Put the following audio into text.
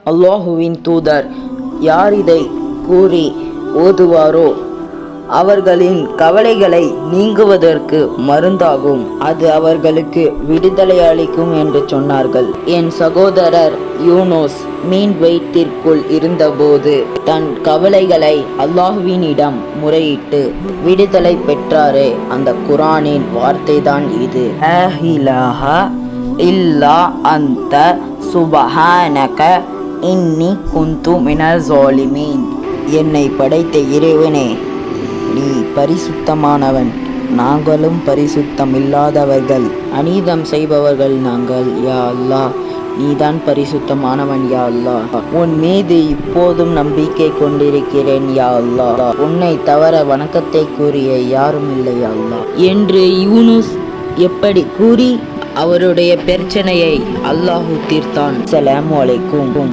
அல்லாஹுவின் தூதர் யார் இதை கூறி ஓதுவாரோ அவர்களின் கவலைகளை நீங்குவதற்கு மருந்தாகும், அது அவர்களுக்கு விடுதலை அளிக்கும் என்று சொன்னார்கள். என் சகோதரர் யூனூஸ் மீன் வயிற்றிற்குள் இருந்தபோது தன் கவலைகளை அல்லாஹுவினிடம் முறையிட்டு விடுதலை பெற்றாரே, அந்த குரானின் வார்த்தைதான் இது. லா இலாஹா இல்லா அன்த சுபஹானக இன்னி குந்து மினல் ஸாலிமீன். என்னை படைத்த இறைவனே, நீ பரிசுத்தமானவன், நாங்களும் பரிசுத்தம் இல்லாதவர்கள், அநீதம் செய்பவர்கள் நாங்கள். யா அல்லாஹ், நீதான் பரிசுத்தமானவன். யா அல்லாஹ், உன் மீது இப்போதும் நம்பிக்கை கொண்டிருக்கிறேன். யா அல்லாஹ், உன்னை தவிர வணக்கத்தை கூறிய யாரும் இல்லை. யா அல்லாஹ் என்று யூனுஸ் எப்படி கூறி அவருடைய பிரச்சனையை அல்லாஹு தீர்த்தான். அஸ்ஸலாமு அலைக்கும்.